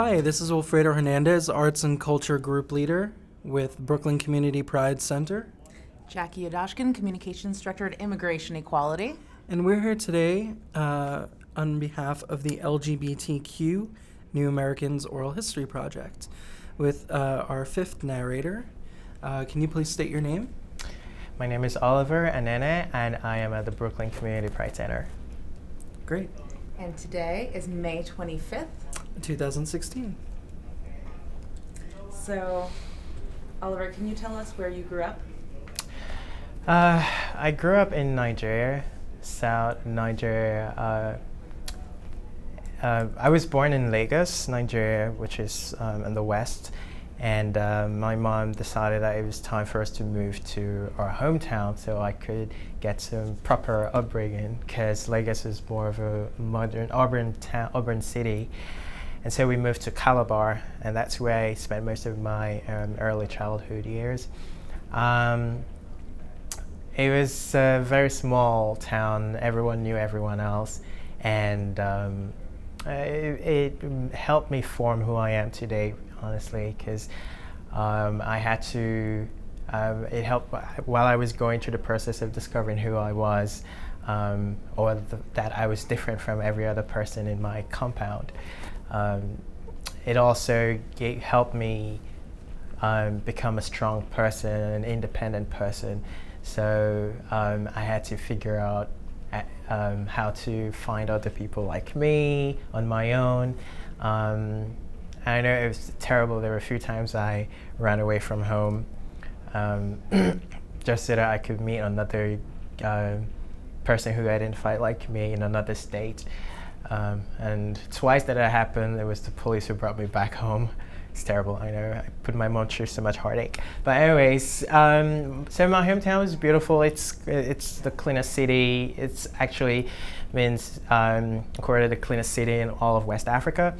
Hi, this is Wilfredo Hernandez, Arts and Culture Group Leader with Brooklyn Community Pride Center. Jackie Adoshkin, Communications Director at Immigration Equality. And we're here today on behalf of the LGBTQ New Americans Oral History Project with our fifth narrator. Can you please state your name? My name is Oliver Anene, and I am at the Brooklyn Community Pride Center. Great. And today is May 25th. 2016. So, Oliver, can you tell us where you grew up? I grew up in Nigeria, South Nigeria. I was born in Lagos, Nigeria, which is in the west. And my mom decided that it was time for us to move to our hometown so I could get some proper upbringing, because Lagos is more of a modern urban city. And so we moved to Calabar, and that's where I spent most of my early childhood years. It was a very small town. Everyone knew everyone else, and it helped me form who I am today, honestly, because I had to, it helped while I was going through the process of discovering who I was, that I was different from every other person in my compound. It also helped me become a strong person, an independent person. So I had to figure out how to find other people like me on my own. I know it was terrible. There were a few times I ran away from home just so that I could meet another person who identified like me in another state. And twice that happened, it was the police who brought me back home. It's terrible, I know. I put my mom through so much heartache. But anyways, so my hometown is beautiful. It's the cleanest city. It's actually means accorded the cleanest city in all of West Africa.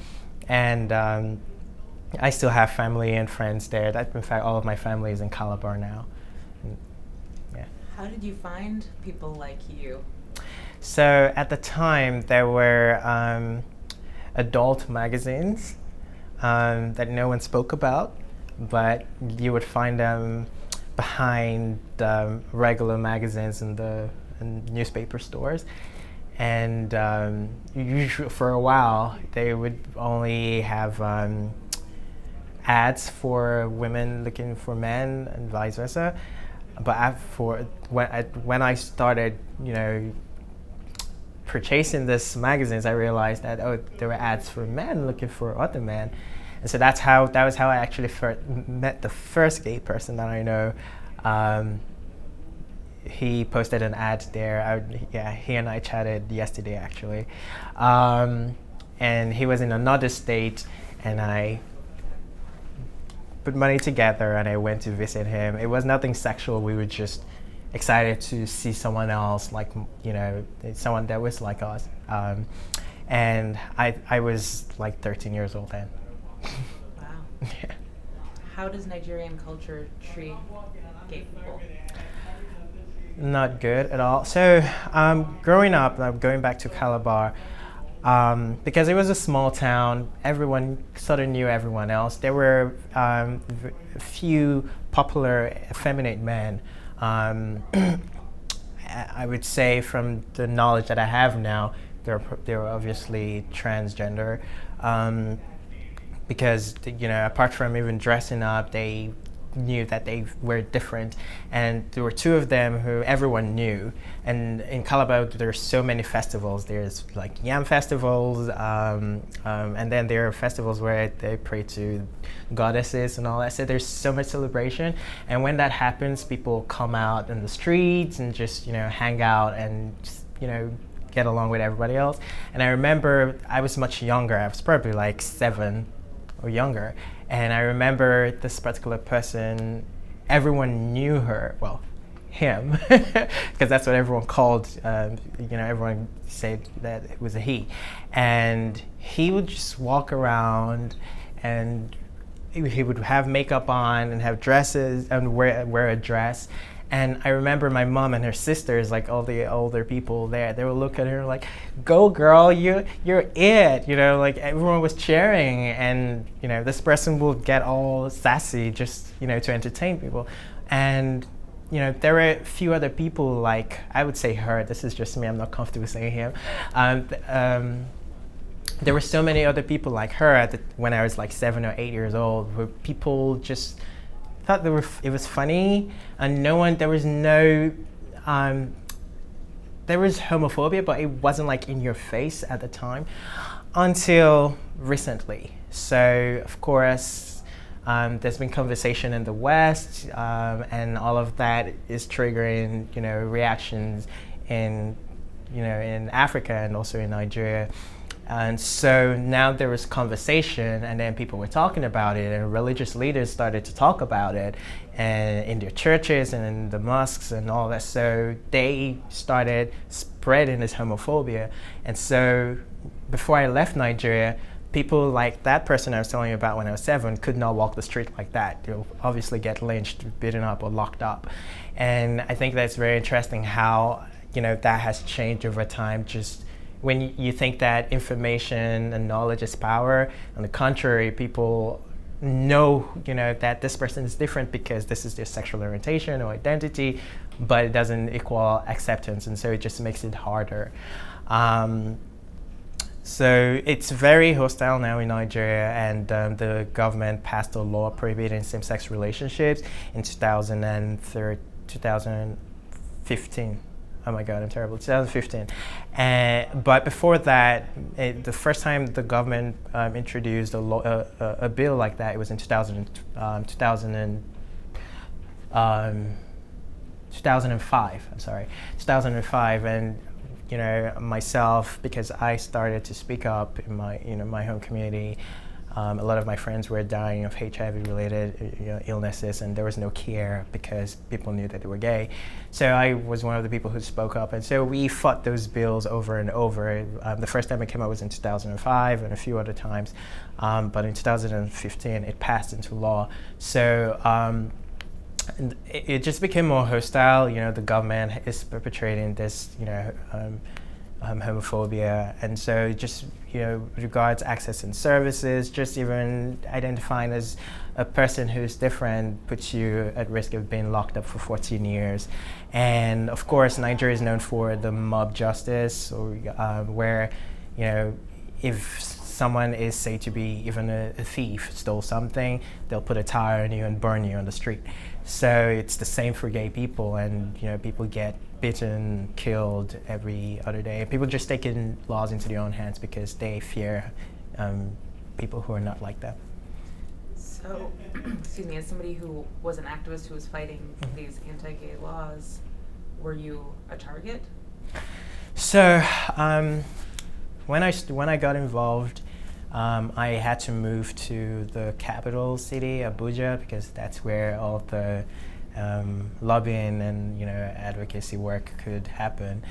And I still have family and friends there. In fact, all of my family is in Calabar now. And, yeah. How did you find people like you? So at the time, there were adult magazines that no one spoke about, but you would find them behind regular magazines in newspaper stores. And usually for a while, they would only have ads for women looking for men and vice versa. But when I started, purchasing these magazines, I realized that there were ads for men looking for other men, and so that was how I actually met the first gay person that I know. He posted an ad there. He and I chatted yesterday actually, and he was in another state, and I put money together and I went to visit him. It was nothing sexual. We were just excited to see someone else, like someone that was like us, and I was like 13 years old then. Wow. Yeah. How does Nigerian culture treat gay people? Not good at all. So growing up, going back to Calabar, because it was a small town, everyone sort of knew everyone else. There were a few popular effeminate men. I would say, from the knowledge that I have now, they're obviously transgender, because apart from even dressing up, they knew that they were different, and there were two of them who everyone knew. And in Calabar, there's so many festivals. There's like yam festivals, and then there are festivals where they pray to goddesses and all that. So there's so much celebration, and when that happens, people come out in the streets and just hang out and just, get along with everybody else. And I remember I was much younger. I was probably like 7 or younger. And I remember this particular person, everyone knew her, well, him, because that's what everyone called, everyone said that it was a he. And he would just walk around, and he would have makeup on and have dresses and wear a dress. And I remember my mom and her sisters, like all the older people there, they would look at her like, "Go girl, you're it," like everyone was cheering, and this person would get all sassy just to entertain people. And there were a few other people, like I would say her, this is just me, I'm not comfortable saying him. There were so many other people like her when I was like 7 or 8 years old, where people just thought it was funny, and there was homophobia, but it wasn't like in your face at the time until recently. So of course, there's been conversation in the West, and all of that is triggering reactions in Africa and also in Nigeria. And so now there was conversation, and then people were talking about it, and religious leaders started to talk about it, and in their churches and in the mosques and all that. So they started spreading this homophobia. And so before I left Nigeria, people like that person I was telling you about when I was 7 could not walk the street like that. They'll obviously get lynched, beaten up, or locked up. And I think that's very interesting how that has changed over time. Just when you think that information and knowledge is power, on the contrary, people know that this person is different because this is their sexual orientation or identity, but it doesn't equal acceptance, and so it just makes it harder. So it's very hostile now in Nigeria, and the government passed a law prohibiting same-sex relationships in 2015. Oh my God, I'm terrible. 2015. But before that, the first time the government introduced a bill like that, it was in 2005. I'm sorry, 2005, and myself, because I started to speak up in my home community. A lot of my friends were dying of HIV-related illnesses, and there was no care because people knew that they were gay. So I was one of the people who spoke up, and so we fought those bills over and over. The first time it came out was in 2005, and a few other times, but in 2015 it passed into law. So it just became more hostile. The government is perpetrating this, homophobia, and so just regards access and services, just even identifying as a person who's different puts you at risk of being locked up for 14 years. And of course, Nigeria is known for the mob justice, or where if someone is said to be even a thief, stole something, they'll put a tire on you and burn you on the street. So it's the same for gay people, and people get beaten, killed every other day. People just taking laws into their own hands because they fear people who are not like them. So, excuse me, as somebody who was an activist who was fighting these anti-gay laws, were you a target? So, when I got involved, I had to move to the capital city, Abuja, because that's where all the lobbying and advocacy work could happen.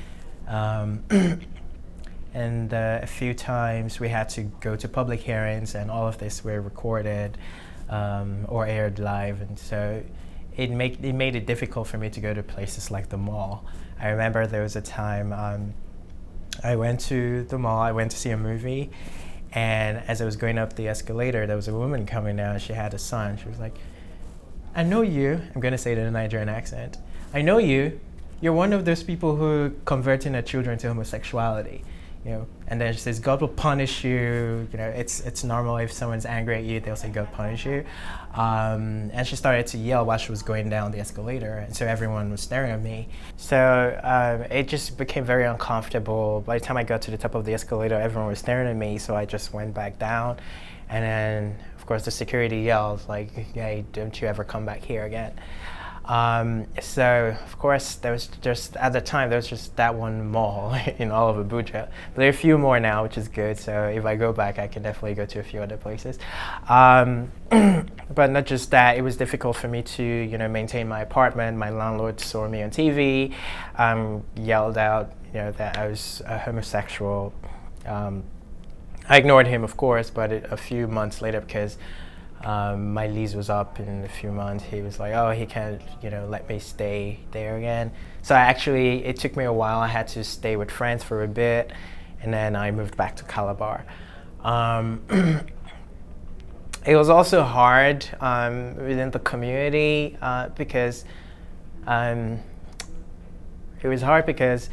And a few times we had to go to public hearings, and all of this were recorded or aired live, and so it made it difficult for me to go to places like the mall. I remember there was a time I went to the mall. I went to see a movie, and as I was going up the escalator, there was a woman coming down. She had a son. She was like, "I know you." I'm going to say it in a Nigerian accent. "I know you. You're one of those people who converting their children to homosexuality." And then she says, "God will punish you." It's normal if someone's angry at you, they'll say, "God punish you." And she started to yell while she was going down the escalator, and so everyone was staring at me. So it just became very uncomfortable. By the time I got to the top of the escalator, everyone was staring at me, so I just went back down. And then, of course, the security yelled, like, "Hey, don't you ever come back here again." So, of course, there was just that one mall in all of Abuja. But there are a few more now, which is good. So if I go back, I can definitely go to a few other places. But not just that, it was difficult for me to, maintain my apartment. My landlord saw me on TV, yelled out, that I was a homosexual. I ignored him, of course, but a few months later, because my lease was up in a few months. He was like, oh, he can't, let me stay there again. So it took me a while. I had to stay with friends for a bit, and then I moved back to Calabar. It was also hard within the community because it was hard because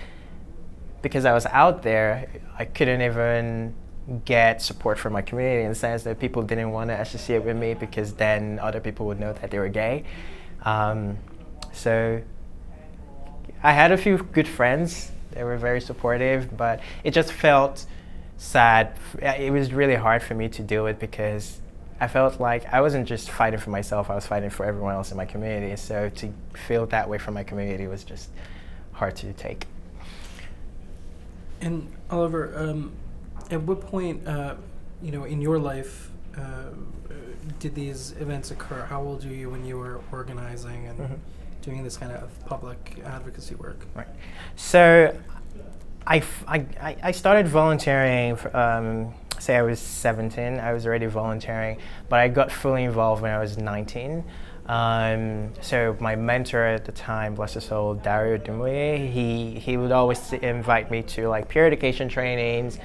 I was out there. I couldn't even get support from my community in the sense that people didn't want to associate with me because then other people would know that they were gay. So I had a few good friends. They were very supportive, but it just felt sad. It was really hard for me to deal with because I felt like I wasn't just fighting for myself, I was fighting for everyone else in my community. So to feel that way from my community was just hard to take. And Oliver, at what point, in your life, did these events occur? How old were you when you were organizing and doing this kind of public advocacy work? Right. So I started volunteering, say I was 17, I was already volunteering, but I got fully involved when I was 19. So my mentor at the time, bless his soul, Dario Dumoye, he would always invite me to like peer education trainings.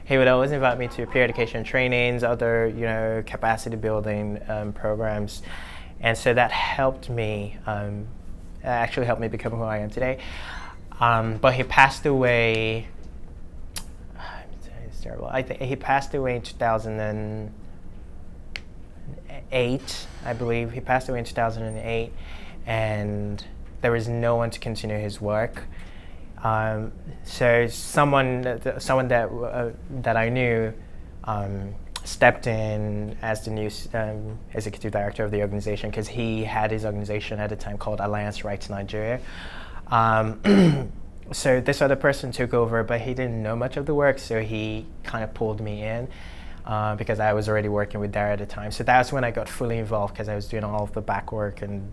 He would always invite me to peer education trainings, other capacity building programs, and so that helped me. Actually helped me become who I am today. But he passed away. It's terrible. I think he passed away in 2008, I believe. He passed away in 2008, and there was no one to continue his work. So someone that I knew stepped in as the new executive director of the organization because he had his organization at the time called Alliance Rights Nigeria. So this other person took over, but he didn't know much of the work, so he kind of pulled me in because I was already working with Dara at the time. So that's when I got fully involved because I was doing all of the back work, and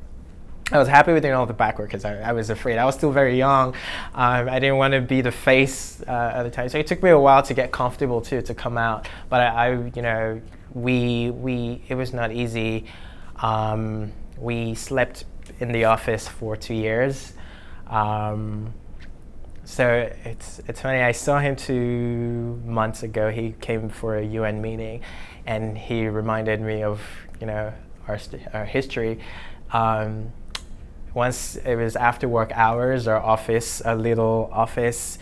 I was happy with doing all the back work because I was afraid. I was still very young. I didn't want to be the face at the time. So it took me a while to get comfortable to come out. But it was not easy. We slept in the office for 2 years. So it's funny. I saw him 2 months ago. He came for a UN meeting, and he reminded me of our history. Once it was after work hours, our office, a little office,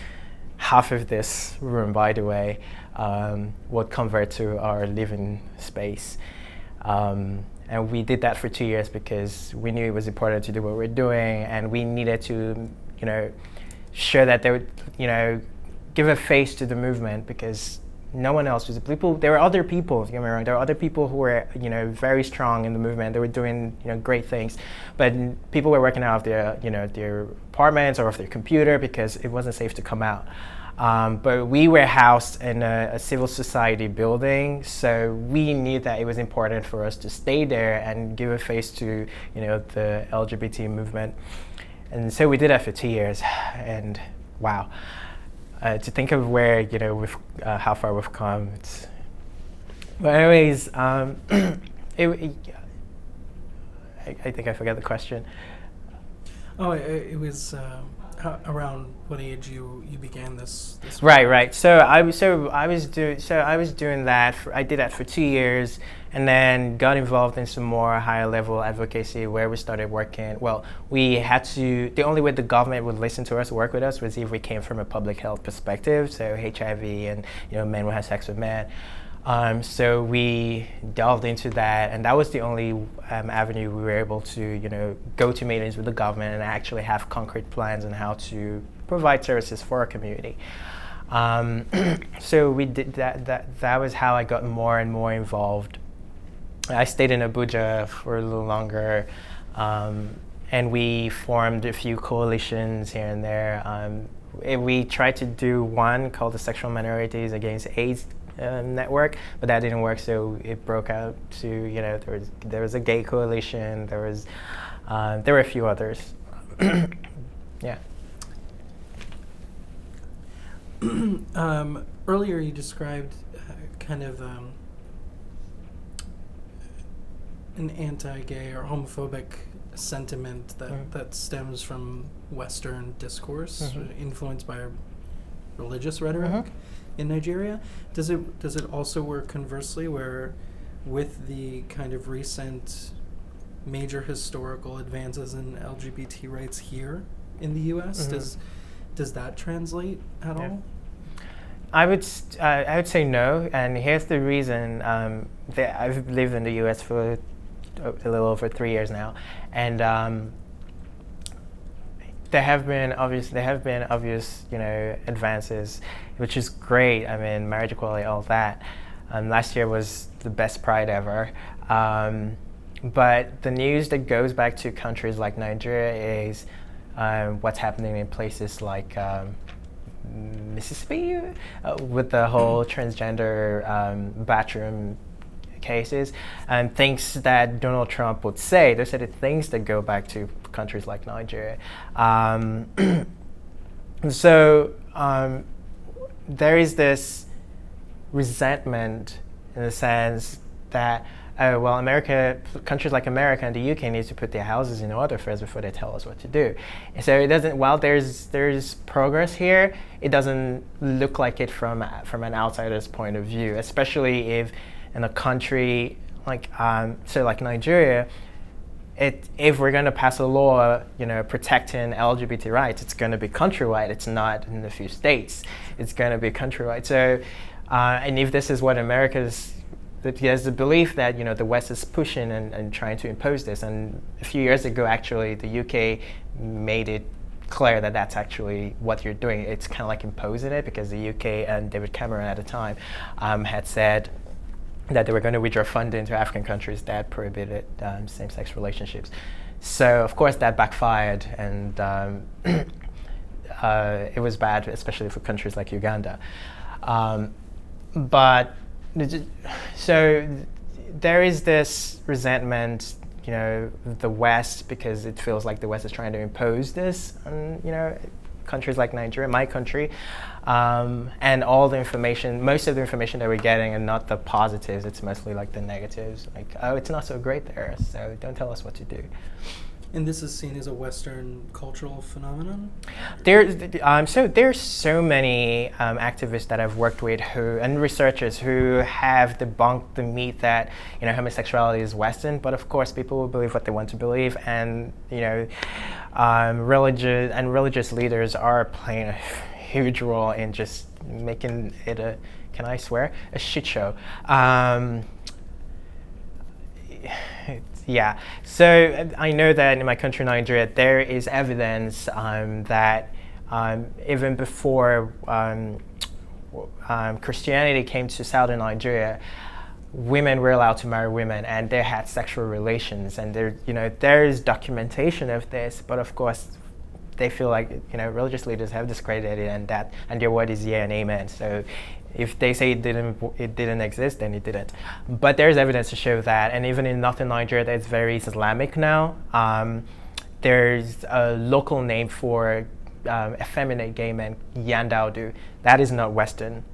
half of this room, by the way, would convert to our living space. And we did that for 2 years because we knew it was important to do what we're doing, and we needed to, show that they would, give a face to the movement because no one else was people. There were other people. Don't get me wrong. There were other people who were, very strong in the movement. They were doing, great things, but people were working out of their, their apartments or off their computer because it wasn't safe to come out. But we were housed in a civil society building, so we knew that it was important for us to stay there and give a face to, the LGBT movement. And so we did that for 2 years, and wow. To think of where, how far we've come. But anyways, I think I forgot the question. Oh, it was around what age you began this Right. So I was doing that. I did that for 2 years, and then got involved in some more higher level advocacy where we started working. Well, we had to. The only way the government would listen to us, work with us, was if we came from a public health perspective. So HIV and men will have sex with men. So we delved into that, and that was the only avenue we were able to, go to meetings with the government and actually have concrete plans on how to provide services for our community. So we did that. That was how I got more and more involved. I stayed in Abuja for a little longer, and we formed a few coalitions here and there. We tried to do one called the Sexual Minorities Against AIDS network, but that didn't work, so it broke out to there was a gay coalition, there were a few others. Yeah. Earlier you described kind of an anti-gay or homophobic sentiment that stems from Western discourse, influenced by religious rhetoric in Nigeria. Does it also work conversely, where with the kind of recent major historical advances in LGBT rights here in the U.S., does that translate at all? I would say no, and here's the reason. That I've lived in the U.S. for a little over 3 years now, and there have been obvious, advances, which is great. I mean, marriage equality, all that. Last year was the best Pride ever. But the news that goes back to countries like Nigeria is what's happening in places like Mississippi with the whole transgender bathroom cases, and things that Donald Trump would say. Those are the things that go back to countries like Nigeria. So there is this resentment in the sense that, countries like America and the UK need to put their houses in order first before they tell us what to do. And so it doesn't. While there's progress here, it doesn't look like it from an outsider's point of view, especially if in a country like like Nigeria, if we're going to pass a law, protecting LGBT rights, it's going to be countrywide. It's not in a few states. It's going to be countrywide. So, and if this is what there's the belief that the West is pushing and trying to impose this. And a few years ago, actually, the UK made it clear that that's actually what you're doing. It's kind of like imposing it, because the UK and David Cameron at the time had said that they were going to withdraw funding to African countries that prohibited same-sex relationships. So of course that backfired, and it was bad, especially for countries like Uganda. So there is this resentment, the West, because it feels like the West is trying to impose this on, countries like Nigeria, my country, and all the information, most of the information that we're getting are not the positives, it's mostly like the negatives, like, oh, it's not so great there, so don't tell us what to do. And this is seen as a Western cultural phenomenon? There's so many activists that I've worked with and researchers who have debunked the myth that homosexuality is Western, but of course people will believe what they want to believe, and religious leaders are playing a huge role in just making it a shit show. Yeah, so I know that in my country, Nigeria, there is evidence that even before Christianity came to southern Nigeria, women were allowed to marry women, and they had sexual relations, and there is documentation of this. But of course, they feel like religious leaders have discredited it, and their word is yeah and amen. So if they say it didn't exist, then it didn't. But there's evidence to show that, and even in northern Nigeria, that's very Islamic now. There's a local name for effeminate gay men, Yandaudu. That is not Western.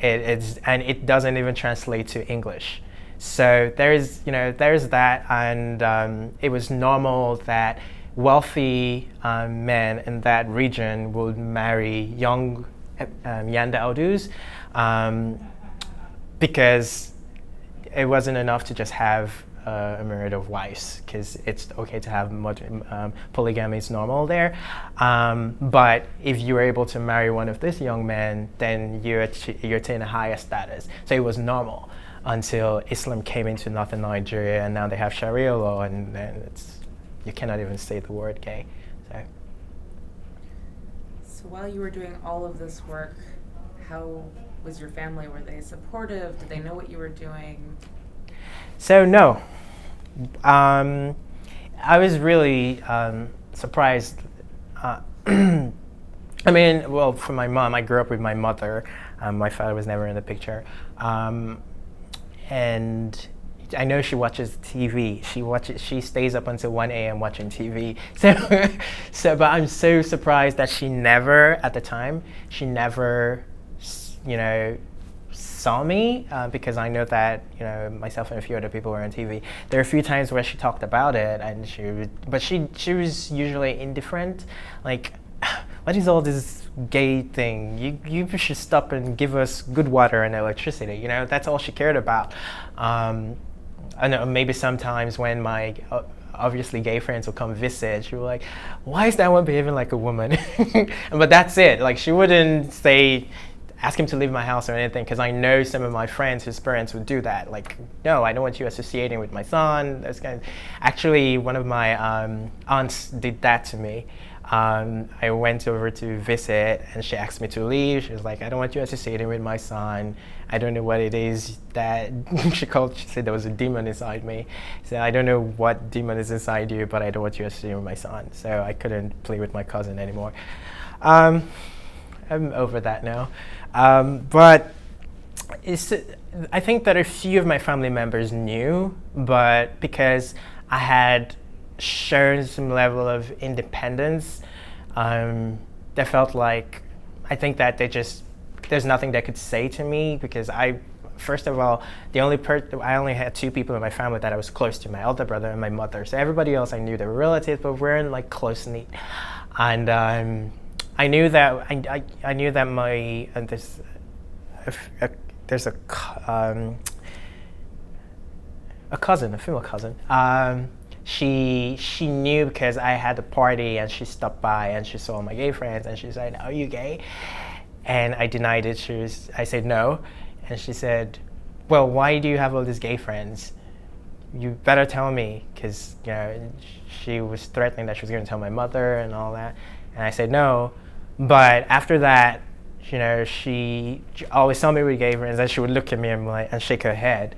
And it doesn't even translate to English. So there's that, and it was normal that wealthy men in that region would marry young Yandaudus, because it wasn't enough to just have a myriad of wives, because it's okay to have polygamy is normal there. But if you were able to marry one of these young men, then you attain a higher status. So it was normal until Islam came into northern Nigeria, and now they have Sharia law, and you cannot even say the word gay. So while you were doing all of this work, how was your family? Were they supportive? Did they know what you were doing? So no. I was really surprised. I mean, well, for my mom, I grew up with my mother. My father was never in the picture. And I know she watches TV. She stays up until 1 a.m. watching TV. But I'm so surprised that she never, at the time, saw me because I know that myself and a few other people were on TV. There are a few times where she talked about it, and she was usually indifferent. Like, what is all this gay thing? You should stop and give us good water and electricity. That's all she cared about. I know maybe sometimes when my obviously gay friends will come visit, she was like, why is that one behaving like a woman? But that's it. Like, she wouldn't say, ask him to leave my house or anything, because I know some of my friends whose parents would do that. Like, no, I don't want you associating with my son. Actually, one of my aunts did that to me. I went over to visit, and she asked me to leave. She was like, I don't want you associating with my son. I don't know what it is that she said there was a demon inside me. So I don't know what demon is inside you, but I don't want you associating with my son. So I couldn't play with my cousin anymore. I'm over that now. But I think that a few of my family members knew, but because I had shown some level of independence, they felt like, I think that there's nothing they could say to me, because first of all, I only had two people in my family that I was close to, my elder brother and my mother. So everybody else I knew, they were relatives, but we weren't like close knit. And I knew that my there's a cousin, a female cousin. She knew because I had a party and she stopped by and she saw my gay friends and she said, "Are you gay?" And I denied it. I said no, and she said, "Well, why do you have all these gay friends? You better tell me," because she was threatening that she was going to tell my mother and all that. And I said no, but after that, she always saw me with gay friends, and she would look at me and shake her head.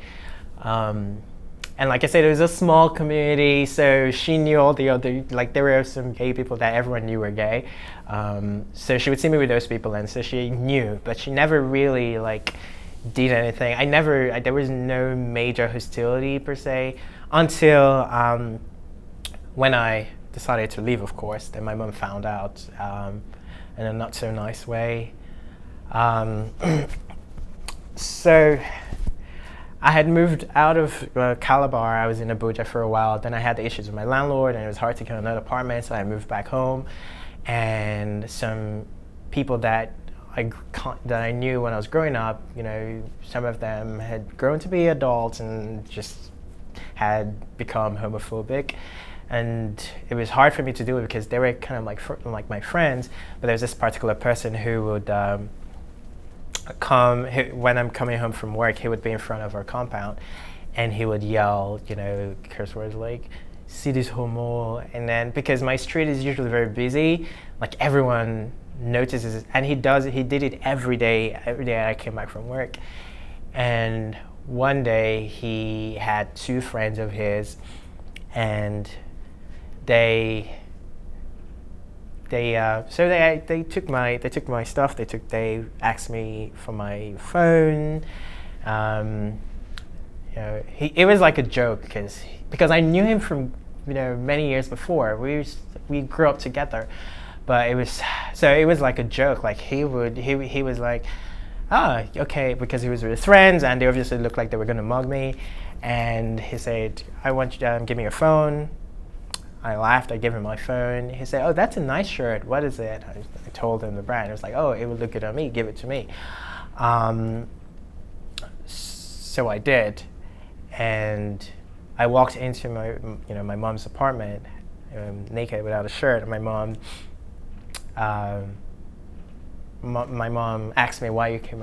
And like I said, it was a small community, so she knew all the other, there were some gay people that everyone knew were gay. So she would see me with those people, and so she knew, but she never really did anything. There was no major hostility per se until when I decided to leave, of course. Then my mom found out in a not so nice way. So I had moved out of Calabar. I was in Abuja for a while. Then I had the issues with my landlord, and it was hard to get another apartment, so I moved back home. And some people that I knew when I was growing up, some of them had grown to be adults and just had become homophobic. And it was hard for me to do it because they were kind of like my friends, but there was this particular person who would when I'm coming home from work, he would be in front of our compound and he would yell, curse words like, "See this homo," and then because my street is usually very busy, everyone notices it, and he did it every day I came back from work. And one day he had two friends of his, and they took my stuff. They asked me for my phone. It was like a joke because I knew him from many years before. We grew up together, but it was like a joke. He was like, okay, because he was with his friends and they obviously looked like they were gonna mug me, and he said, "I want you to give me your phone." I laughed. I gave him my phone. He said, "Oh, that's a nice shirt. What is it?" I told him the brand. He was like, "Oh, it would look good on me. Give it to me." So I did, and I walked into my mom's apartment, naked without a shirt. And my mom asked me why I came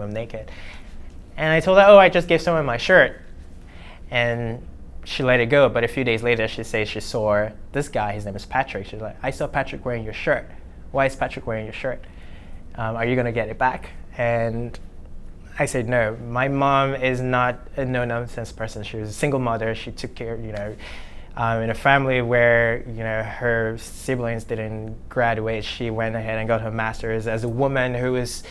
home naked, and I told her, "Oh, I just gave someone my shirt," and she let it go. But a few days later, she says she saw this guy. His name is Patrick. She's like, "I saw Patrick wearing your shirt. Why is Patrick wearing your shirt? Are you gonna get it back?" And I said, "No. My mom is not a no-nonsense person. She was a single mother. She took care, in a family where her siblings didn't graduate. She went ahead and got her master's as a woman who was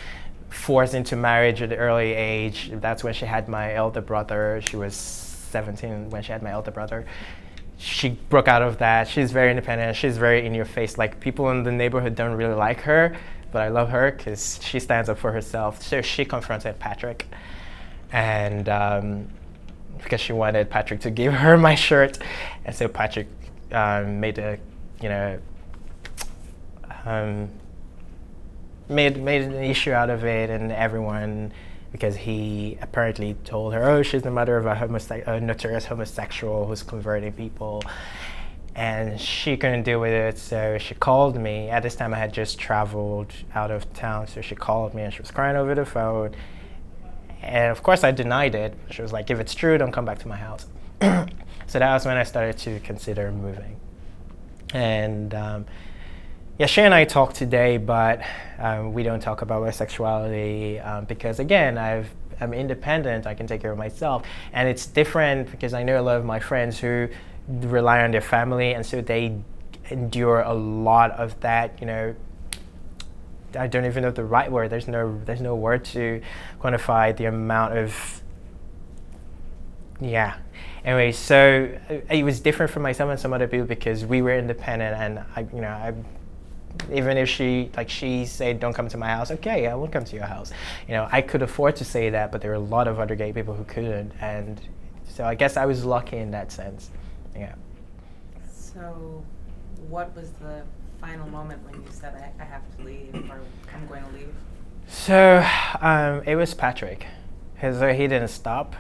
forced into marriage at an early age. That's when she had my elder brother. She was 17 when she had my elder brother. She broke out of that. She's very independent. She's very in your face. People in the neighborhood don't really like her, but I love her because she stands up for herself. So she confronted Patrick, and because she wanted Patrick to give her my shirt, and so Patrick made a, made an issue out of it, and everyone, because he apparently told her, oh, she's the mother of a notorious homosexual who's converting people, and she couldn't deal with it, so she called me. At this time I had just traveled out of town, so she called me and she was crying over the phone, and of course I denied it. She was like, if it's true, don't come back to my house. So that was when I started to consider moving. And yeah, she and I talk today, but we don't talk about my sexuality because, again, I'm independent. I can take care of myself. And it's different because I know a lot of my friends who rely on their family, and so they endure a lot of that, I don't even know the right word. There's no word to quantify the amount of, yeah. Anyway, so it was different for myself and some other people because we were independent, and I even if she said, don't come to my house, okay, I won't come to your house. I could afford to say that, but there were a lot of other gay people who couldn't, and so I guess I was lucky in that sense. Yeah. So what was the final moment when you said, I have to leave, or I'm going to leave? So it was Patrick. He didn't stop.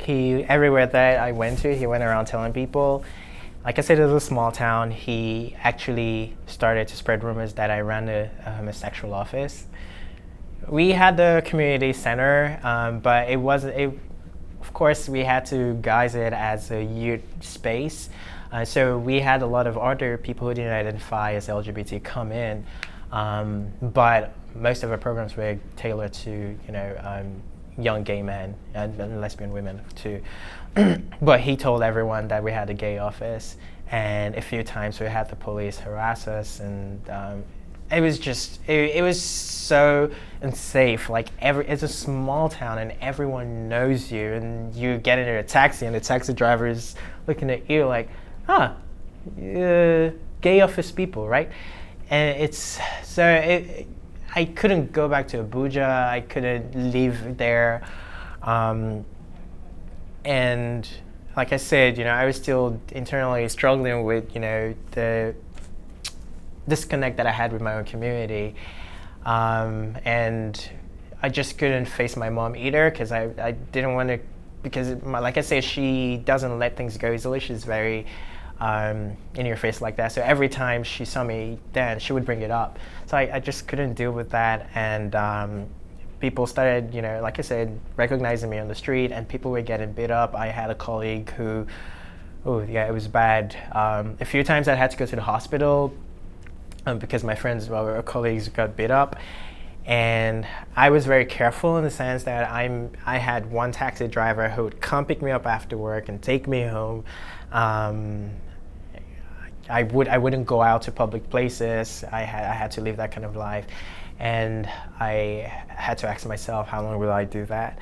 Everywhere that I went to, he went around telling people. Like I said, it was a small town. He actually started to spread rumors that I ran a homosexual office. We had the community center, but it wasn't. Of course, we had to guise it as a youth space. So we had a lot of other people who didn't identify as LGBT come in, but most of our programs were tailored to young gay men and lesbian women too. But he told everyone that we had a gay office, and a few times we had the police harass us, and it was so unsafe. Like it's a small town and everyone knows you, and you get into a taxi and the taxi driver is looking at you like, gay office people, right? And I couldn't go back to Abuja. I couldn't live there. And like I said, I was still internally struggling with, the disconnect that I had with my own community. And I just couldn't face my mom either because I didn't want to, because like I said, she doesn't let things go easily. She's very in your face like that. So every time she saw me then, she would bring it up. So I just couldn't deal with that. And people started, like I said, recognizing me on the street, and people were getting beat up. I had a colleague who, it was bad. A few times I had to go to the hospital because my friends, or colleagues, got beat up. And I was very careful in the sense that I had one taxi driver who would come pick me up after work and take me home. I wouldn't go out to public places. I had to live that kind of life, and I had to ask myself, how long will I do that?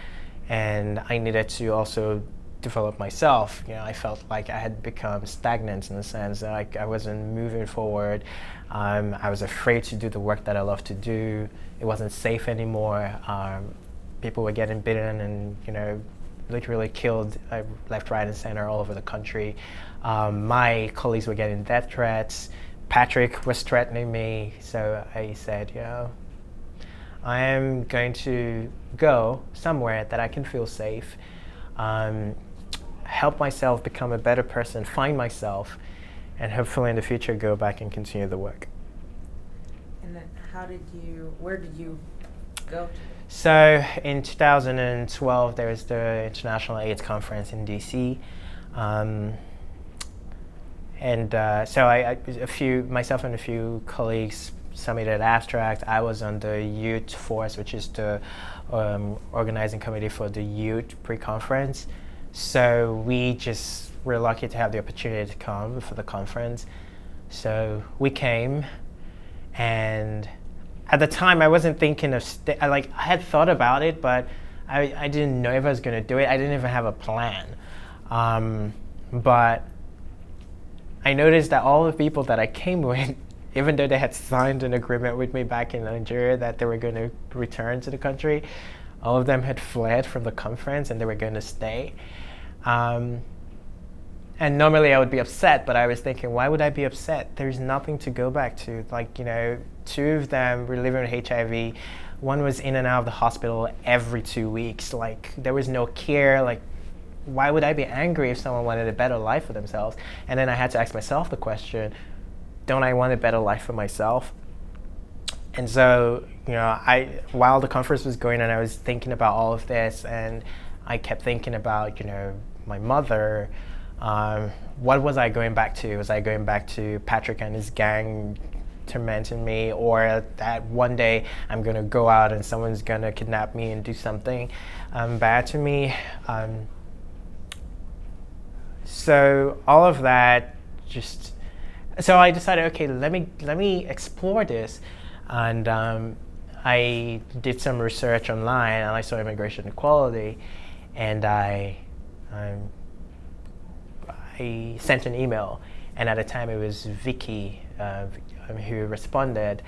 And I needed to also develop myself. I felt like I had become stagnant in the sense that I wasn't moving forward. I was afraid to do the work that I love to do. It wasn't safe anymore. People were getting beaten and literally killed left, right, and center all over the country. My colleagues were getting death threats. Patrick was threatening me. So I said, I am going to go somewhere that I can feel safe, help myself become a better person, find myself, and hopefully in the future go back and continue the work. And then where did you go to? So in 2012, there was the International AIDS Conference in DC. So myself and a few colleagues submitted abstract. I was on the youth force, which is the organizing committee for the youth pre-conference. So we just were lucky to have the opportunity to come for the conference. So we came, and at the time I wasn't thinking of, I had thought about it, but I didn't know if I was going to do it. I didn't even have a plan. But I noticed that all the people that I came with even though they had signed an agreement with me back in Nigeria that they were going to return to the country, all of them had fled from the conference and they were going to stay. And normally I would be upset, but I was thinking, why would I be upset? There's nothing to go back to. Like, you know, 2 of them were living with HIV. One was in and out of the hospital every 2 weeks. Like, there was no care. Like, why would I be angry if someone wanted a better life for themselves? And then I had to ask myself the question, don't I want a better life for myself? And so, you know, while the conference was going on, I was thinking about all of this, and I kept thinking about, you know, my mother. What was I going back to? Was I going back to Patrick and his gang tormenting me, or that one day I'm going to go out and someone's going to kidnap me and do something bad to me? So all of that so I decided, okay, let me explore this. And I did some research online, and I saw immigration equality, and I sent an email, and at the time it was Vicky who responded,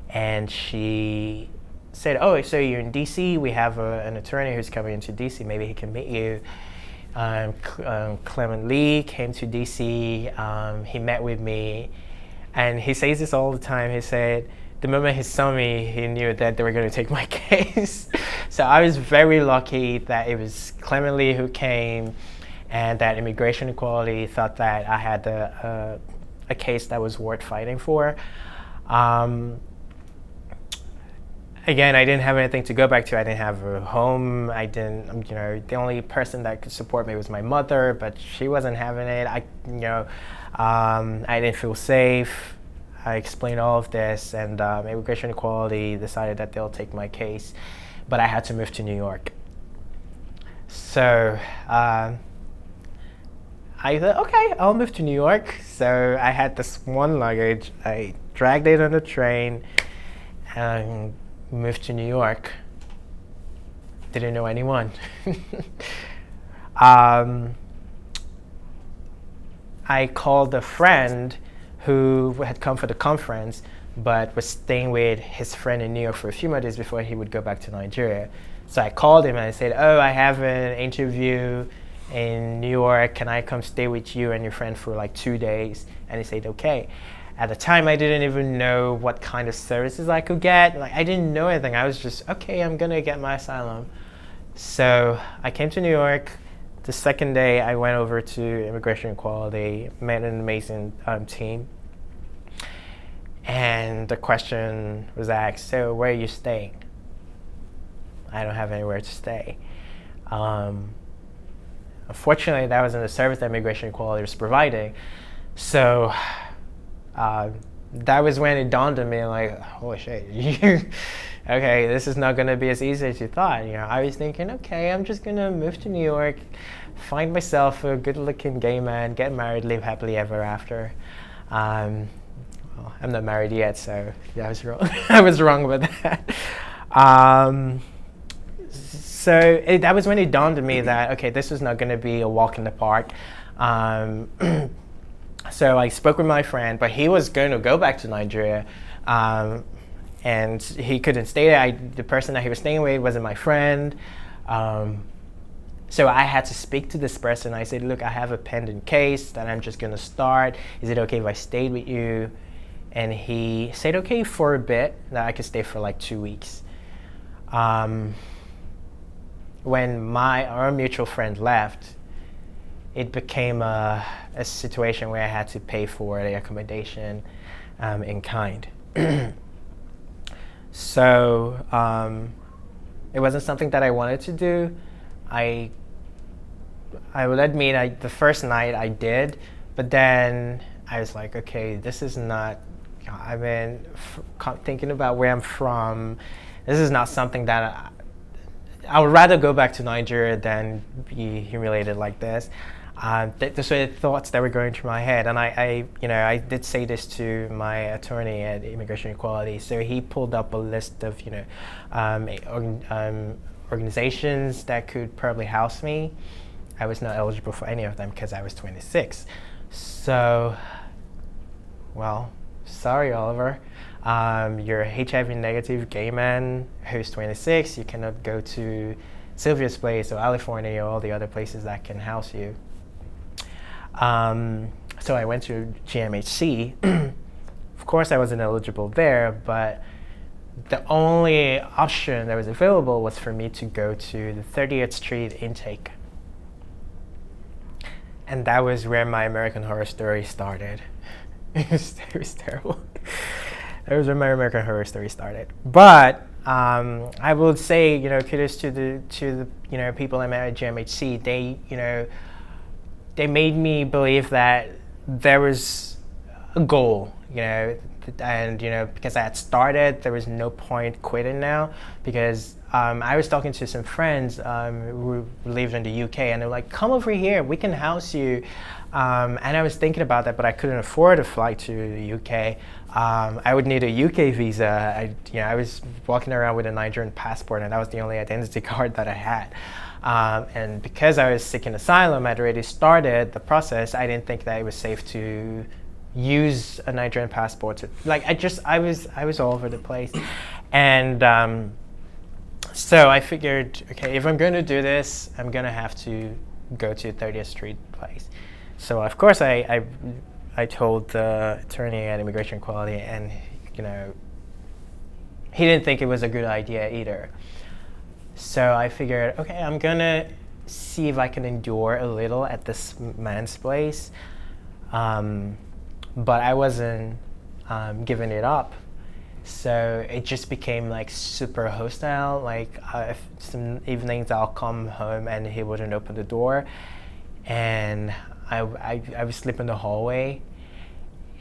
and she said, oh, so you're in DC, we have an attorney who's coming into DC, maybe he can meet you. Clement Lee came to DC, he met with me, and he says this all the time. He said, the moment he saw me, he knew that they were going to take my case. So I was very lucky that it was Clement Lee who came, and that immigration equality thought that I had a case that was worth fighting for. Again, I didn't have anything to go back to. I didn't have a home. I didn't, you know, the only person that could support me was my mother, but she wasn't having it. I didn't feel safe. I explained all of this, and immigration equality decided that they'll take my case, but I had to move to New York. So I thought, okay, I'll move to New York. So I had this one luggage. I dragged it on the train and moved to New York. Didn't know anyone. I called a friend who had come for the conference, but was staying with his friend in New York for a few more days before he would go back to Nigeria. So I called him and I said, oh, I have an interview in New York. Can I come stay with you and your friend for like 2 days? And he said, okay. At the time, I didn't even know what kind of services I could get. Like, I didn't know anything. I was just, okay, I'm gonna get my asylum. So I came to New York. The second day, I went over to immigration equality, met an amazing team. And the question was asked, so where are you staying? I don't have anywhere to stay. Unfortunately, that wasn't a service that immigration equality was providing. So that was when it dawned on me, like, holy shit, okay, this is not going to be as easy as you thought. You know, I was thinking, okay, I'm just going to move to New York, find myself a good-looking gay man, get married, live happily ever after. Well, I'm not married yet, so yeah, I was wrong. I was wrong about that. That was when it dawned on me that, okay, this was not going to be a walk in the park. So I spoke with my friend, but he was going to go back to Nigeria, and he couldn't stay there. The person that he was staying with wasn't my friend. So I had to speak to this person. I said, look, I have a pending case that I'm just going to start. Is it okay if I stayed with you? And he said, okay, for a bit, that I could stay for like 2 weeks. When our mutual friend left, it became a situation where I had to pay for the accommodation in kind. So it wasn't something that I wanted to do. I will admit, the first night I did, but then I was like, okay, this is not, I mean, thinking about where I'm from, this is not something that I would rather go back to Nigeria than be humiliated like this. Those were the thoughts that were going through my head, and I did say this to my attorney at Immigration Equality. So he pulled up a list of, organizations that could probably house me. I was not eligible for any of them because I was 26. So, well, sorry, Oliver. You're a HIV negative gay man who's 26. You cannot go to Sylvia's place or California or all the other places that can house you. So I went to GMHC. Of course, I wasn't eligible there, but the only option that was available was for me to go to the 30th Street intake. And that was where my American Horror Story started. It was terrible. That was where my American Horror Story started. But I would say, kudos to the people I met at GMHC. They made me believe that there was a goal, and because I had started, there was no point quitting now, because I was talking to some friends who lived in the UK, and they were like, come over here, we can house you. And I was thinking about that, but I couldn't afford a flight to the UK. I would need a UK visa. I was walking around with a Nigerian passport, and that was the only identity card that I had. And because I was seeking asylum, I'd already started the process. I didn't think that it was safe to use a Nigerian passport. I was all over the place. And so I figured, okay, if I'm going to do this, I'm going to have to go to 30th Street place. So of course I told the attorney at Immigration Equality, and he didn't think it was a good idea either. So I figured, okay, I'm gonna see if I can endure a little at this man's place, but I wasn't giving it up. So it just became like super hostile. Like some evenings I'll come home and he wouldn't open the door, and I would sleep in the hallway.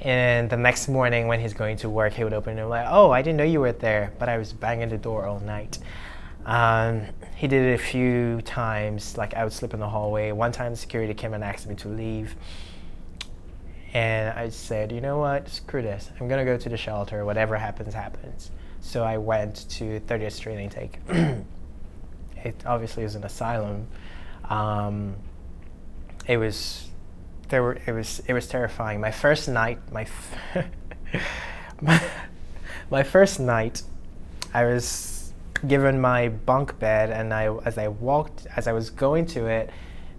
And the next morning when he's going to work, he would open it and like, oh, I didn't know you were there, but I was banging the door all night. He did it a few times, like I would sleep in the hallway. One time the security came and asked me to leave. And I said, you know what, screw this. I'm gonna go to the shelter, whatever happens, happens. So I went to 30th Street intake. It obviously is an asylum. It was terrifying. My first night, my first night, I was given my bunk bed, and as I was going to it,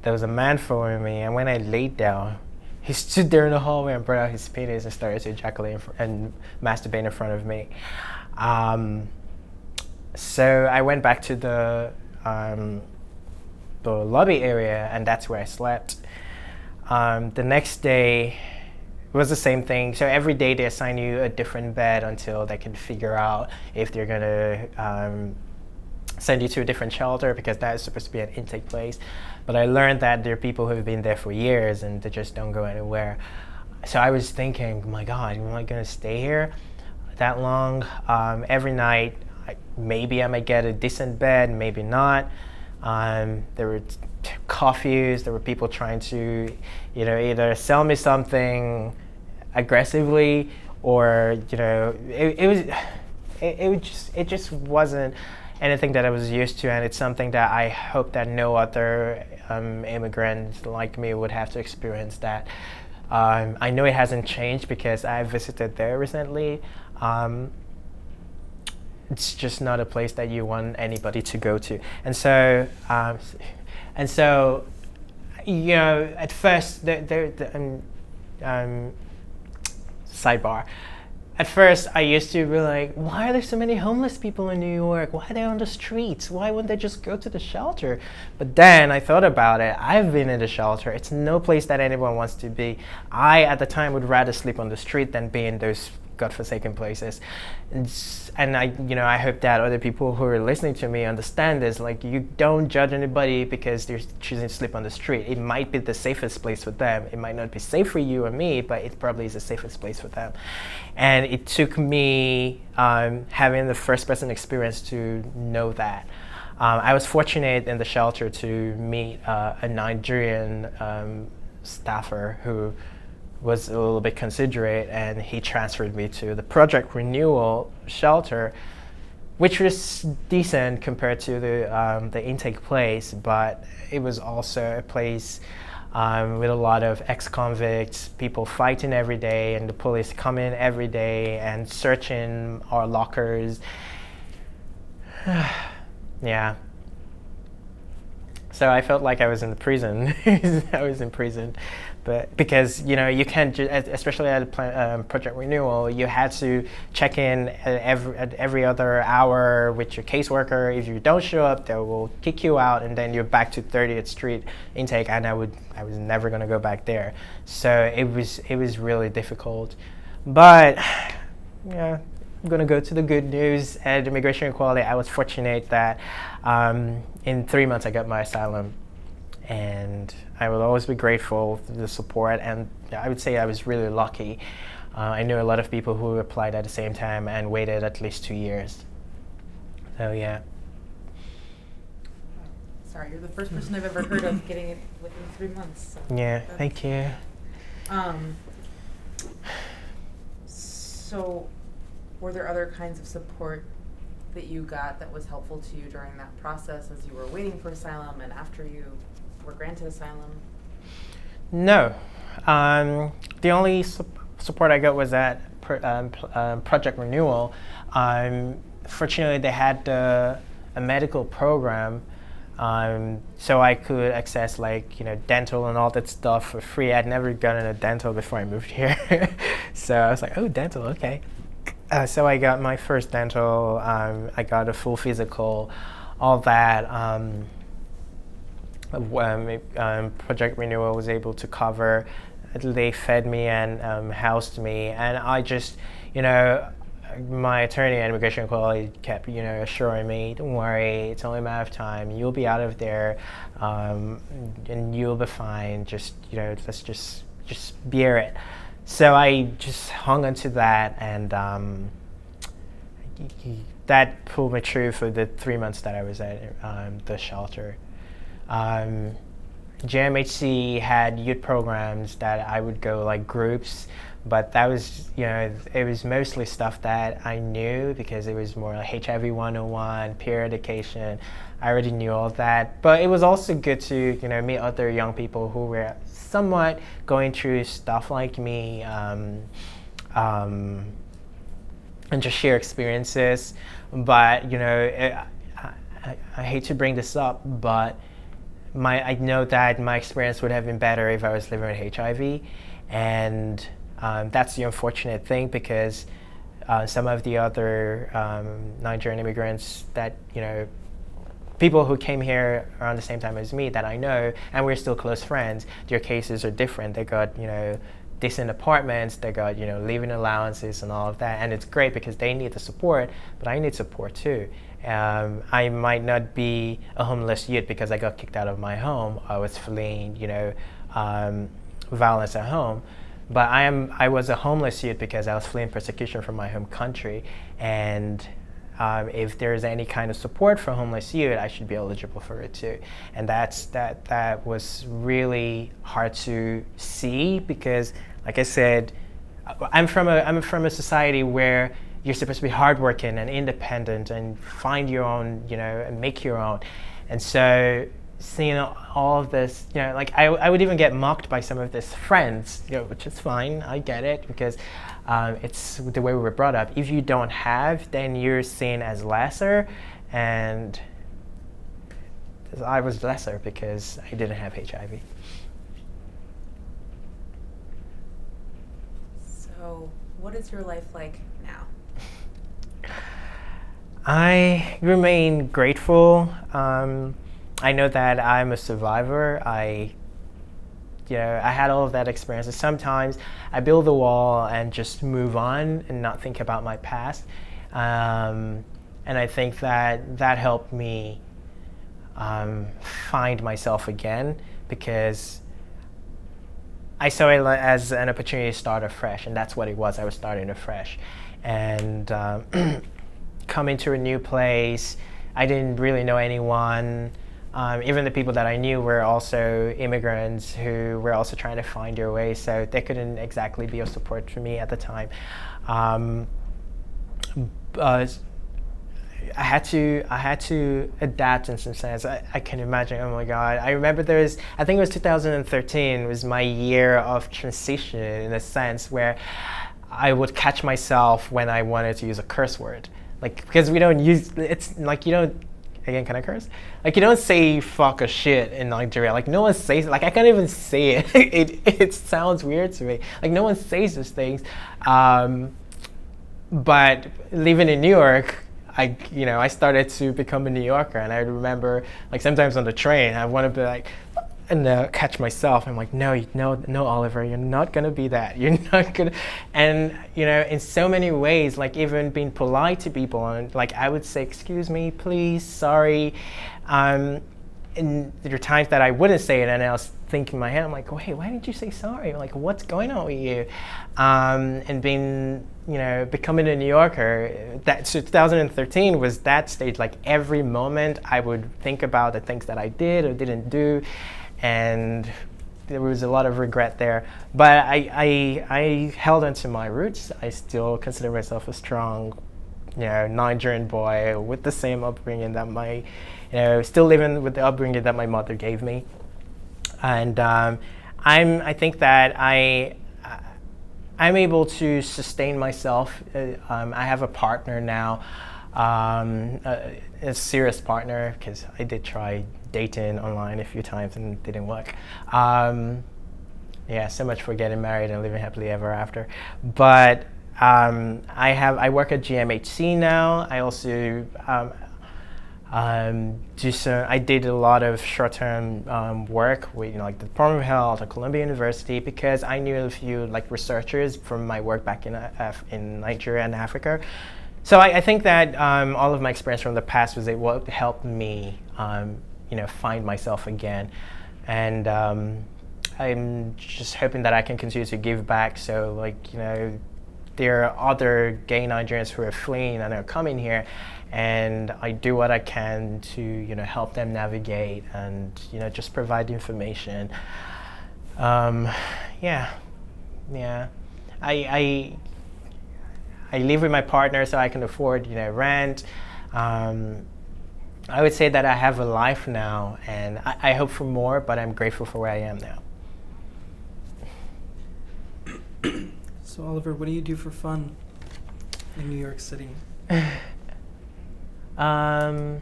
there was a man following me, and when I laid down, he stood there in the hallway and brought out his penis and started to ejaculate and masturbate in front of me. So I went back to the lobby area, and that's where I slept. The next day was the same thing. So every day they assign you a different bed until they can figure out if they're gonna send you to a different shelter, because that is supposed to be an intake place. But I learned that there are people who have been there for years and they just don't go anywhere. So I was thinking, my God, am I gonna stay here that long? Every night, maybe I might get a decent bed, maybe not. There were curfews, there were people trying to, either sell me something aggressively, or, it just wasn't anything that I was used to, and it's something that I hope that no other immigrant like me would have to experience that. I know it hasn't changed because I visited there recently. It's just not a place that you want anybody to go to. And so, at first, sidebar. At first, I used to be like, why are there so many homeless people in New York? Why are they on the streets? Why wouldn't they just go to the shelter? But then I thought about it. I've been in the shelter. It's no place that anyone wants to be. I, at the time, would rather sleep on the street than be in those godforsaken places. And I hope that other people who are listening to me understand this. Like, you don't judge anybody because they're choosing to sleep on the street. It might be the safest place for them. It might not be safe for you or me, but it probably is the safest place for them. And it took me having the first person experience to know that. I was fortunate in the shelter to meet a Nigerian staffer who was a little bit considerate, and he transferred me to the Project Renewal shelter, which was decent compared to the intake place, but it was also a place with a lot of ex-convicts, people fighting every day, and the police coming every day and searching our lockers. Yeah. So I felt like I was in prison. I was in prison, but because you can't, especially at project renewal, you had to check in at every other hour with your caseworker. If you don't show up, they will kick you out, and then you're back to 30th Street intake. And I was never gonna go back there. So it was really difficult, but yeah. I'm going to go to the good news. At Immigration Equality, I was fortunate that in 3 months I got my asylum, and I will always be grateful for the support, and I would say I was really lucky. I knew a lot of people who applied at the same time and waited at least 2 years. So yeah. Sorry, you're the first person I've ever heard of getting it within 3 months. So Yeah, thank you. So, were there other kinds of support that you got that was helpful to you during that process as you were waiting for asylum and after you were granted asylum? No. The only support I got was at Project Renewal. Fortunately, they had a medical program, so I could access dental and all that stuff for free. I'd never gotten a dental before I moved here. So I was like, oh, dental, okay. So I got my first dental, I got a full physical, all that. Project Renewal was able to cover. They fed me and housed me, and I just, my attorney at Immigration Equality kept, assuring me, don't worry, it's only a matter of time, you'll be out of there, and you'll be fine, just, let's just bear it. So I just hung on to that, and that pulled me through for the 3 months that I was at the shelter. JMHC had youth programs that I would go groups, but that was, it was mostly stuff that I knew because it was more like HIV 101, peer education. I already knew all that, but it was also good to, meet other young people who were somewhat going through stuff like me, and just share experiences. But I hate to bring this up, but I know that my experience would have been better if I was living with HIV, and that's the unfortunate thing, because some of the other Nigerian immigrants that people who came here around the same time as me that I know, and we're still close friends, their cases are different. They got, decent apartments, they got, living allowances and all of that. And it's great because they need the support, but I need support too. I might not be a homeless youth because I got kicked out of my home. I was fleeing, violence at home. But I was a homeless youth because I was fleeing persecution from my home country. And if there's any kind of support for homeless youth, I should be eligible for it too. And that was really hard to see because, like I said, I'm from a society where you're supposed to be hardworking and independent and find your own, and make your own. And so seeing all of this, I would even get mocked by some of these friends, which is fine. I get it because it's the way we were brought up. If you don't have, then you're seen as lesser, and I was lesser because I didn't have HIV. So, what is your life like now? I remain grateful. I know that I'm a survivor. I had all of that experience. Sometimes I build a wall and just move on and not think about my past. And I think that helped me find myself again, because I saw it as an opportunity to start afresh, and that's what it was. I was starting afresh. And coming to a new place, I didn't really know anyone. Even the people that I knew were also immigrants who were also trying to find their way, so they couldn't exactly be of support for me at the time. I had to adapt in some sense. I can imagine. Oh my God! I remember I think it was 2013 was my year of transition in a sense where I would catch myself when I wanted to use a curse word, like because we don't use it's like you don't. Again, can I curse? Like you don't say fuck or shit in Nigeria. Like no one says. Like I can't even say it. It sounds weird to me. Like no one says those things. But living in New York, I started to become a New Yorker, and I remember like sometimes on the train, I want to be like, and catch myself. I'm like, no, Oliver, you're not gonna be that. You're not gonna. And in so many ways, like even being polite to people, and like I would say, excuse me, please, sorry. And there are times that I wouldn't say it, and I was thinking in my head, I'm like, wait, why didn't you say sorry? Like, what's going on with you? And becoming a New Yorker, so 2013 was that stage. Like every moment, I would think about the things that I did or didn't do, and there was a lot of regret there. But I held on to my roots. I still consider myself a strong, Nigerian boy with the same upbringing that still living with the upbringing that my mother gave me. And I think that I'm able to sustain myself. I have a partner now, a serious partner, because I did try dating online a few times and it didn't work. So much for getting married and living happily ever after. But I work at GMHC now. I also I did a lot of short-term work with like the Department of Health at Columbia University, because I knew a few like researchers from my work back in Nigeria and Africa. So I think that all of my experience from the past was what helped me find myself again, and I'm just hoping that I can continue to give back. So there are other gay Nigerians who are fleeing and are coming here, and I do what I can to help them navigate and just provide information. I live with my partner, so I can afford rent. I would say that I have a life now, and I hope for more, but I'm grateful for where I am now. So Oliver, what do you do for fun in New York City? I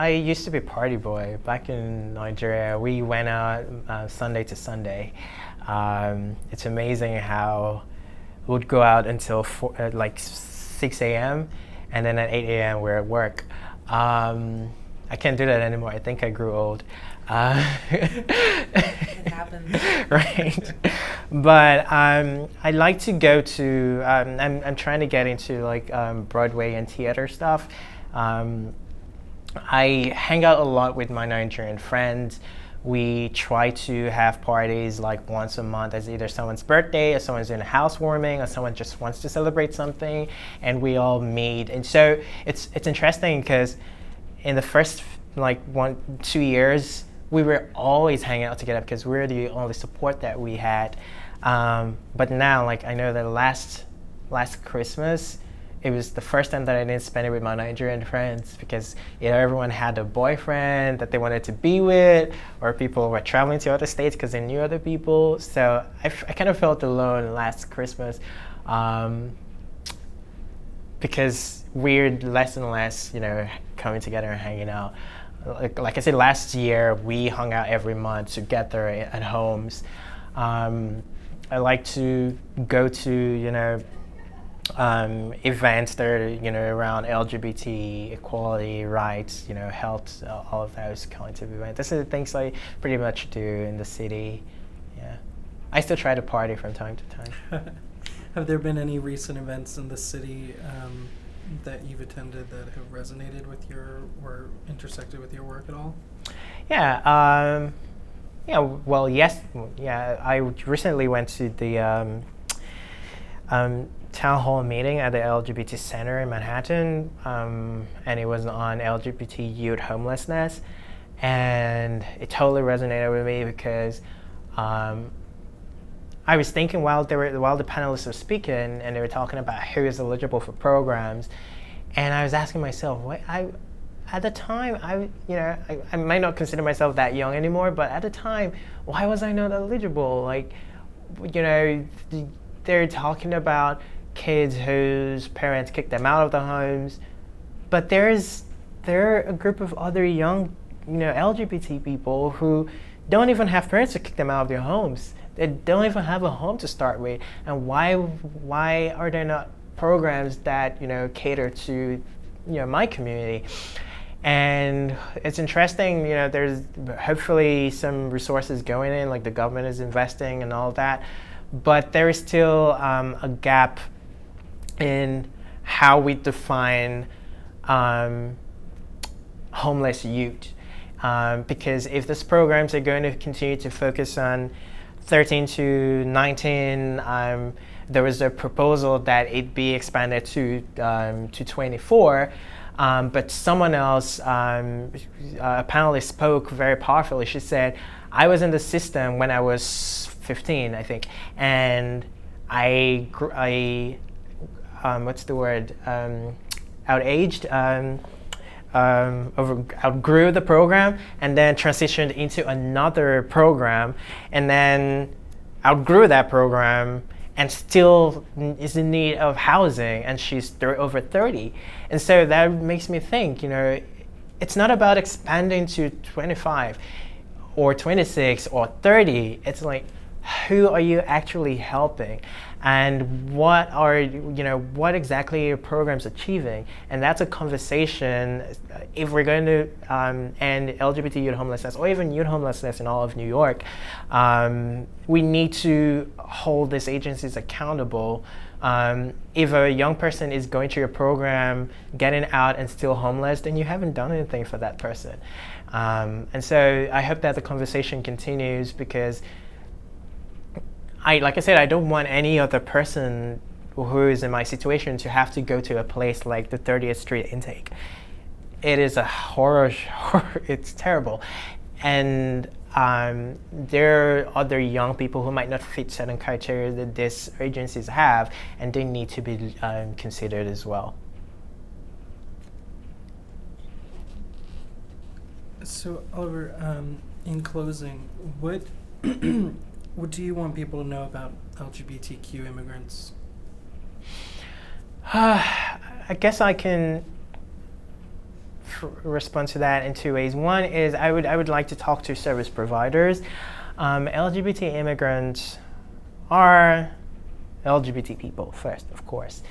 used to be a party boy back in Nigeria. We went out Sunday to Sunday. It's amazing how we would go out until 6 a.m. and then at 8 a.m. we're at work. I can't do that anymore. I think I grew old. It happens. Right. But I like to go to, I'm trying to get into Broadway and theater stuff. I hang out a lot with my Nigerian friends. We try to have parties like once a month, as either someone's birthday or someone's doing a housewarming or someone just wants to celebrate something, and we all meet. And so it's interesting because in the first 1-2 years, we were always hanging out together because we're the only support that we had. But now, I know that last Christmas, it was the first time that I didn't spend it with my Nigerian friends, because everyone had a boyfriend that they wanted to be with, or people were traveling to other states because they knew other people. So I kind of felt alone last Christmas, because we're less and less, coming together and hanging out. Like I said, last year we hung out every month together at homes. I like to go to events that are around LGBT equality, rights, health, all of those kinds of events. Those are the things I pretty much do in the city. Yeah, I still try to party from time to time. Have there been any recent events in the city that you've attended that have resonated with or intersected with your work at all? Yeah. Well, yes. Yeah, I recently went to the town hall meeting at the LGBT Center in Manhattan, and it was on LGBT youth homelessness, and it totally resonated with me because I was thinking while the panelists were speaking and they were talking about who is eligible for programs, And I was asking myself, at the time, I might not consider myself that young anymore, but at the time, why was I not eligible? Like, they're talking about kids whose parents kicked them out of the homes, but there are a group of other young, LGBT people who don't even have parents to kick them out of their homes. They don't even have a home to start with. And why are there not programs that cater to my community? And it's interesting, there's hopefully some resources going in, like the government is investing and all that, but there is still a gap in how we define homeless youth. Because if these programs are going to continue to focus on 13 to 19, there was a proposal that it be expanded to 24. But someone else, a panelist, spoke very powerfully. She said, I was in the system when I was 15, I think, and I outgrew the program and then transitioned into another program and then outgrew that program and still is in need of housing, and she's over 30. And so that makes me think, it's not about expanding to 25 or 26 or 30. It's like, who are you actually helping? And what exactly are your programs achieving? And that's a conversation, if we're going to end LGBT youth homelessness or even youth homelessness in all of New York, we need to hold these agencies accountable. If a young person is going through your program, getting out and still homeless, then you haven't done anything for that person. And so I hope that the conversation continues, because like I said, I don't want any other person who is in my situation to have to go to a place like the 30th Street intake. It is a horror, it's terrible. And there are other young people who might not fit certain criteria that these agencies have, and they need to be considered as well. So, Oliver, in closing, what do you want people to know about LGBTQ immigrants? I guess I can respond to that in two ways. One is I would like to talk to service providers. LGBT immigrants are LGBT people first, of course.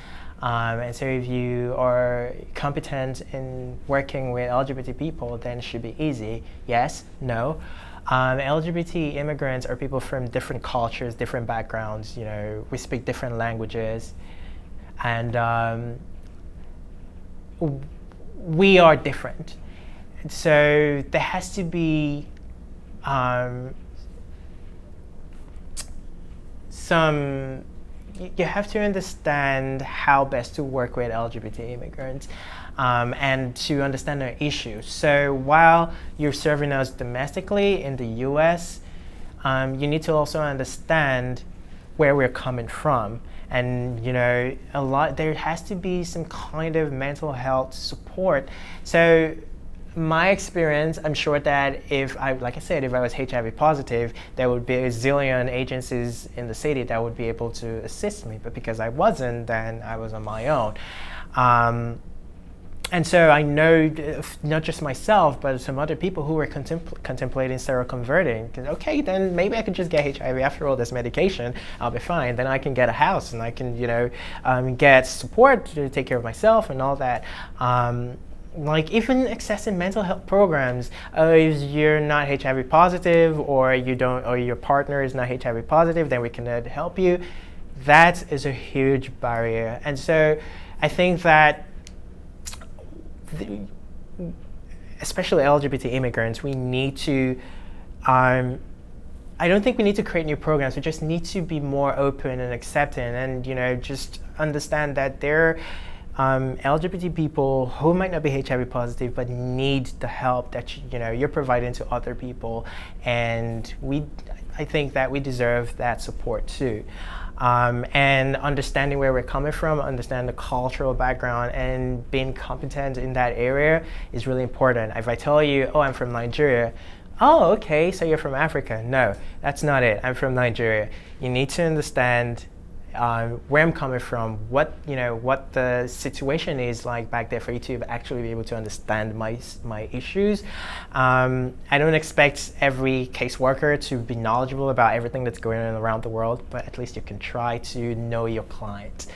And so if you are competent in working with LGBT people, then it should be easy. Yes, no. LGBT immigrants are people from different cultures, different backgrounds. We speak different languages, and we are different. So there has to be you have to understand how best to work with LGBT immigrants. And to understand their issues. So while you're serving us domestically in the US, you need to also understand where we're coming from. And there has to be some kind of mental health support. So my experience, I'm sure that if I was HIV positive, there would be a zillion agencies in the city that would be able to assist me. But because I wasn't, then I was on my own. And so I know, not just myself, but some other people who were contemplating seroconverting. Okay, then maybe I could just get HIV after all this medication. I'll be fine. Then I can get a house and I can, get support to take care of myself and all that. Like even accessing mental health programs. If you're not HIV positive, or your partner is not HIV positive, then we can help you. That is a huge barrier. And so I think that especially LGBT immigrants, we need to, I don't think we need to create new programs. We just need to be more open and accepting, and just understand that there are LGBT people who might not be HIV positive but need the help that you're providing to other people, and I think that we deserve that support too. And understanding where we're coming from, understand the cultural background, and being competent in that area is really important. If I tell you, oh, I'm from Nigeria, oh, okay, so you're from Africa. No, that's not it. I'm from Nigeria. You need to understand where I'm coming from, what the situation is like back there for you to actually be able to understand my issues. I don't expect every caseworker to be knowledgeable about everything that's going on around the world, but at least you can try to know your client.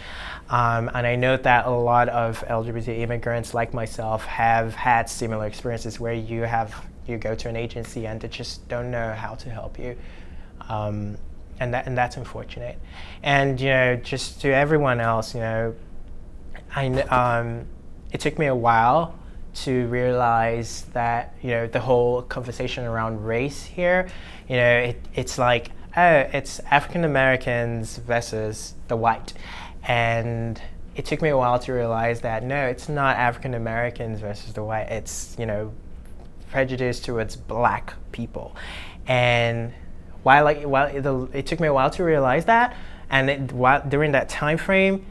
And I know that a lot of LGBT immigrants like myself have had similar experiences where you go to an agency and they just don't know how to help you. And that's unfortunate. And just to everyone else, it took me a while to realize that the whole conversation around race here, it's like, oh, it's African Americans versus the white, and it took me a while to realize that no, it's not African Americans versus the white. It's prejudice towards black people, and it took me a while to realize that, and during that time frame,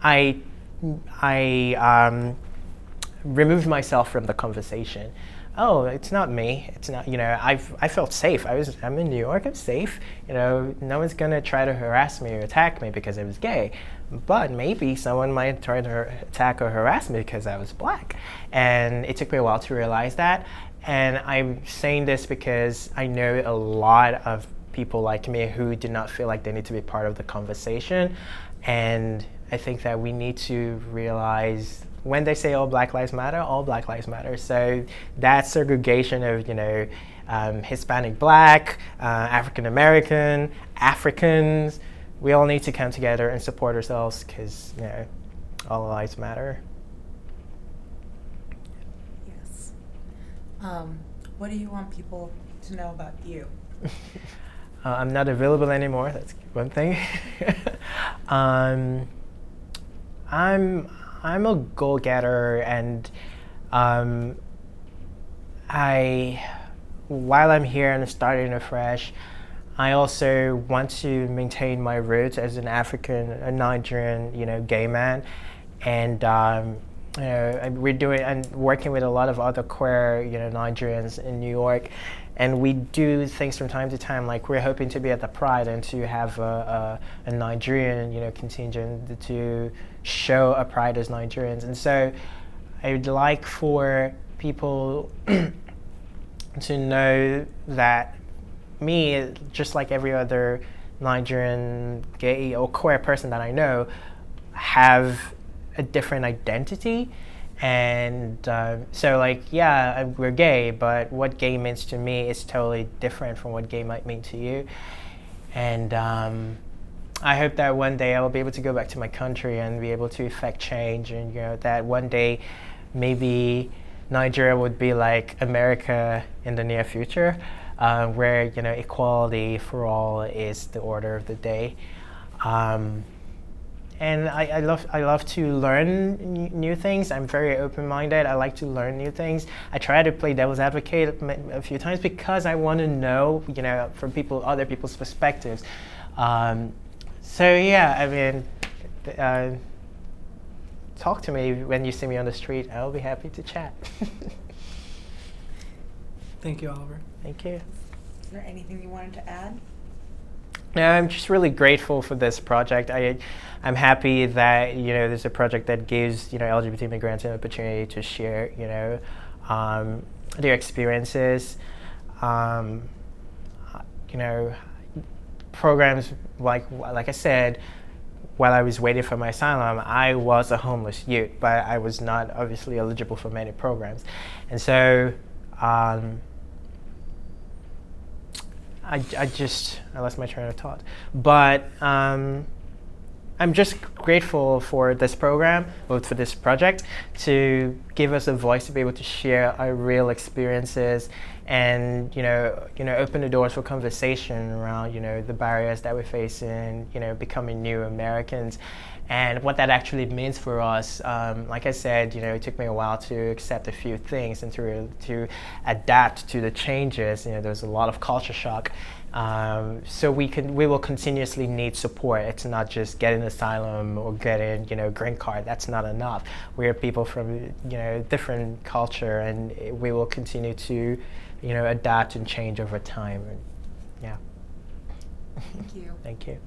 I removed myself from the conversation. Oh, it's not me. It's not. I felt safe. I'm in New York. I'm safe. No one's gonna try to harass me or attack me because I was gay. But maybe someone might try to attack or harass me because I was black. And it took me a while to realize that. And I'm saying this because I know a lot of people like me who do not feel like they need to be part of the conversation. And I think that we need to realize when they say all Black Lives Matter, all Black Lives Matter. So that segregation of, Hispanic Black, African American, Africans, we all need to come together and support ourselves because, all lives matter. What do you want people to know about you? I'm not available anymore. That's one thing. I'm a goal-getter, and while I'm here and starting afresh, I also want to maintain my roots as an a Nigerian, gay man, and we're doing and working with a lot of other queer, Nigerians in New York, and we do things from time to time. Like we're hoping to be at the Pride and to have a Nigerian, contingent to show a Pride as Nigerians. And so, I would like for people to know that me, just like every other Nigerian gay or queer person that I know, have a different identity. And we're gay, but what gay means to me is totally different from what gay might mean to you. And I hope that one day I will be able to go back to my country and be able to effect change, and that one day maybe Nigeria would be like America in the near future, where equality for all is the order of the day. And I love to learn new things. I'm very open-minded. I like to learn new things. I try to play devil's advocate a few times because I want to know, from other people's perspectives. Talk to me when you see me on the street. I'll be happy to chat. Thank you, Oliver. Thank you. Is there anything you wanted to add? I'm just really grateful for this project. I'm happy that there's a project that gives LGBT immigrants an opportunity to share their experiences. Programs like I said, while I was waiting for my asylum, I was a homeless youth, but I was not obviously eligible for many programs, and so. I lost my train of thought, but I'm just grateful for this program, for this project, to give us a voice to be able to share our real experiences, and open the doors for conversation around the barriers that we face in becoming new Americans, And what that actually means for us, like I said, it took me a while to accept a few things and to adapt to the changes. There's a lot of culture shock. So we will continuously need support. It's not just getting asylum or getting, green card. That's not enough. We're people from, different culture, and we will continue to, adapt and change over time. And, yeah. Thank you. Thank you.